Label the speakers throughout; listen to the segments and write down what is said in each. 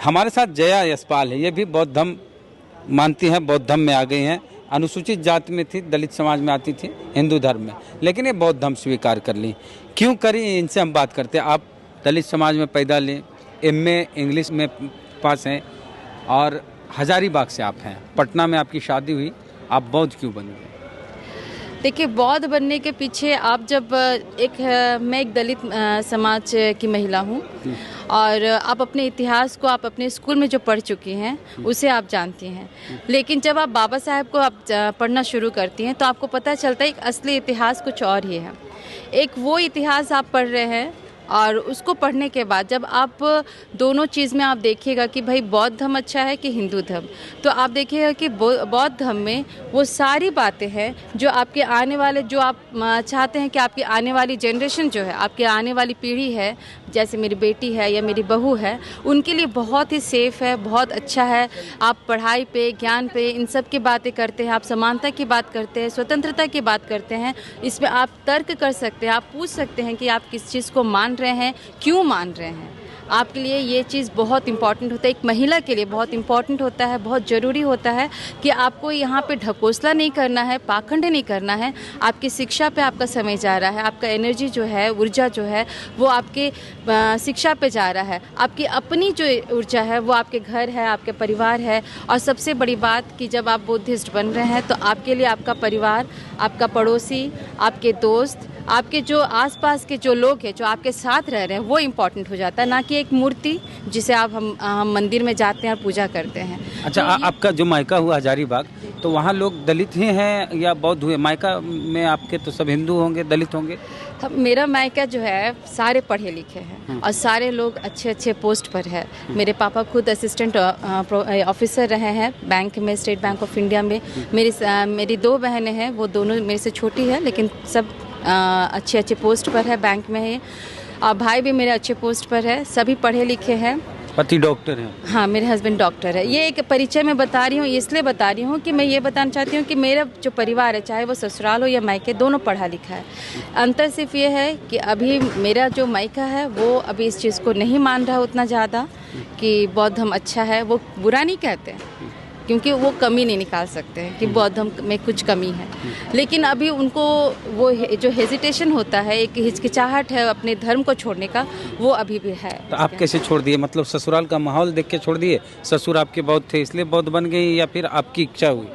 Speaker 1: हमारे साथ जया यशपाल है, ये भी बौद्ध धर्म मानती हैं, बौद्ध धर्म में आ गई हैं। अनुसूचित जाति में थी, दलित समाज में आती थी, हिंदू धर्म में, लेकिन ये बौद्ध धर्म स्वीकार कर ली। क्यों करी, इनसे हम बात करते हैं। आप दलित समाज में पैदा लें, एमए इंग्लिश में पास हैं और हजारीबाग से आप हैं, पटना में आपकी शादी हुई, आप बौद्ध क्यों बन गए?
Speaker 2: देखिए, बौद्ध बनने के पीछे आप जब मैं एक दलित समाज की महिला हूँ और आप अपने इतिहास को आप अपने स्कूल में जो पढ़ चुकी हैं उसे आप जानती हैं, लेकिन जब आप बाबा साहेब को आप पढ़ना शुरू करती हैं तो आपको पता चलता है कि असली इतिहास कुछ और ही है। एक वो इतिहास आप पढ़ रहे हैं और उसको पढ़ने के बाद जब आप दोनों चीज़ में आप देखिएगा कि भाई बौद्ध धर्म अच्छा है कि हिंदू धर्म, तो आप देखिएगा कि बौद्ध धर्म में वो सारी बातें हैं जो आपके आने वाले, जो आप चाहते हैं कि आपकी आने वाली जनरेशन जो है, आपकी आने वाली पीढ़ी है, जैसे मेरी बेटी है या मेरी बहू है, उनके लिए बहुत ही सेफ़ है, बहुत अच्छा है। आप पढ़ाई पे, ज्ञान पे, इन सब की बातें करते हैं, आप समानता की बात करते हैं, स्वतंत्रता की बात करते हैं। इसमें आप तर्क कर सकते हैं, आप पूछ सकते हैं कि आप किस चीज़ को मान रहे हैं, क्यों मान रहे हैं। आपके लिए ये चीज़ बहुत इम्पॉर्टेंट होता है, एक महिला के लिए बहुत इम्पॉर्टेंट होता है, बहुत ज़रूरी होता है कि आपको यहाँ पे ढकोसला नहीं करना है, पाखंड नहीं करना है। आपकी शिक्षा पे आपका समय जा रहा है, आपका एनर्जी जो है, ऊर्जा जो है वो आपके शिक्षा पे जा रहा है। आपकी अपनी जो ऊर्जा है वो आपके घर है, आपके परिवार है। और सबसे बड़ी बात कि जब आप बुद्धिस्ट बन रहे हैं तो आपके लिए आपका परिवार, आपका पड़ोसी, आपके दोस्त, आपके जो आसपास के जो लोग हैं जो आपके साथ रह रहे हैं वो इम्पॉर्टेंट हो जाता है, ना कि एक मूर्ति जिसे आप हम मंदिर में जाते हैं और पूजा करते हैं।
Speaker 1: अच्छा,
Speaker 2: तो
Speaker 1: आपका जो मायका हुआ हजारीबाग, तो वहाँ लोग दलित ही हैं या बौद्ध हुए? मायका में आपके तो सब हिंदू होंगे, दलित होंगे?
Speaker 2: मेरा मायका जो है सारे पढ़े लिखे हैं और सारे लोग अच्छे अच्छे पोस्ट पर है। मेरे पापा खुद असिस्टेंट ऑफिसर रहे हैं बैंक में, स्टेट बैंक ऑफ इंडिया में। मेरी 2 बहनें हैं, वो दोनों मेरे से छोटी है, लेकिन सब अच्छे अच्छे पोस्ट पर है, बैंक में है। और भाई भी मेरे अच्छे पोस्ट पर है, सभी पढ़े लिखे हैं।
Speaker 1: पति डॉक्टर हैं?
Speaker 2: हाँ, मेरे हस्बैंड डॉक्टर है। ये एक परिचय में बता रही हूँ, इसलिए बता रही हूँ कि मैं ये बताना चाहती हूँ कि मेरा जो परिवार है, चाहे वो ससुराल हो या मायके, दोनों पढ़ा लिखा है। अंतर सिर्फ ये है कि अभी मेरा जो मायका है वो अभी इस चीज़ को नहीं मान रहा उतना ज़्यादा कि बौद्ध धर्म अच्छा है। वो बुरा नहीं कहते हैं क्योंकि वो कमी नहीं निकाल सकते हैं कि बौद्ध धर्म में कुछ कमी है, लेकिन अभी उनको वो जो हेजिटेशन होता है, एक हिचकिचाहट है अपने धर्म को छोड़ने का, वो अभी भी है।
Speaker 1: तो आप कैसे छोड़ दिए? मतलब ससुराल का माहौल देख के छोड़ दिए? ससुर आपके बौद्ध थे इसलिए बौद्ध बन गई या फिर आपकी इच्छा हुई?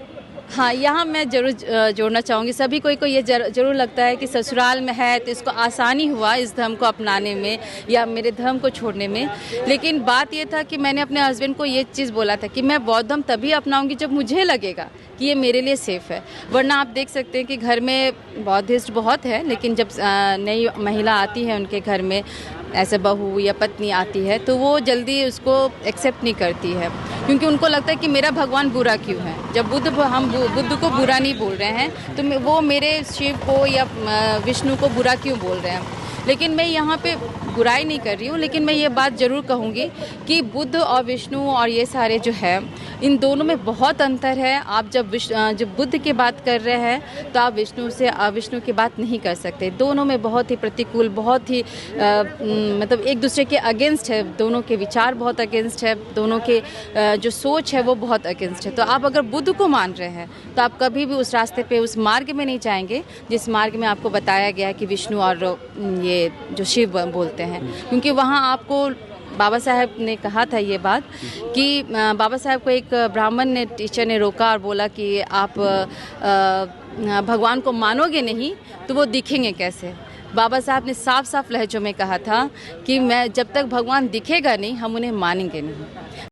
Speaker 2: हाँ, यहाँ मैं जरूर जोड़ना चाहूँगी, सभी को ये जरूर लगता है कि ससुराल में है तो इसको आसानी हुआ इस धर्म को अपनाने में या मेरे धर्म को छोड़ने में। लेकिन बात ये था कि मैंने अपने हस्बैंड को ये चीज़ बोला था कि मैं बौद्ध धर्म तभी अपनाऊंगी जब मुझे लगेगा कि ये मेरे लिए सेफ़ है। वरना आप देख सकते हैं कि घर में बौद्धिस्ट बहुत है, लेकिन जब नई महिला आती है उनके घर में, ऐसे बहू या पत्नी आती है, तो वो जल्दी उसको एक्सेप्ट नहीं करती है क्योंकि उनको लगता है कि मेरा भगवान बुरा क्यों है। जब हम बुद्ध को बुरा नहीं बोल रहे हैं तो वो मेरे शिव को या विष्णु को बुरा क्यों बोल रहे हैं। लेकिन मैं यहाँ पे बुराई नहीं कर रही हूँ, लेकिन मैं ये बात ज़रूर कहूँगी कि बुद्ध और विष्णु और ये सारे जो है, इन दोनों में बहुत अंतर है। आप जब बुद्ध की बात कर रहे हैं तो आप विष्णु की बात नहीं कर सकते। दोनों में बहुत ही प्रतिकूल, बहुत ही मतलब एक दूसरे के अगेंस्ट है, दोनों के विचार बहुत अगेंस्ट है, दोनों के जो सोच है वो बहुत अगेंस्ट है। तो आप अगर बुद्ध को मान रहे हैं तो आप कभी भी उस रास्ते पे, उस मार्ग में नहीं जाएंगे जिस मार्ग में आपको बताया गया है कि विष्णु और ये जो शिव बोलते हैं। क्योंकि वहाँ आपको बाबा साहब ने कहा था ये बात कि बाबा साहब को एक ब्राह्मण ने, टीचर ने रोका और बोला कि आप भगवान को मानोगे नहीं तो वो दिखेंगे कैसे। बाबा साहब ने साफ साफ लहजों में कहा था कि मैं जब तक भगवान दिखेगा नहीं हम उन्हें मानेंगे नहीं।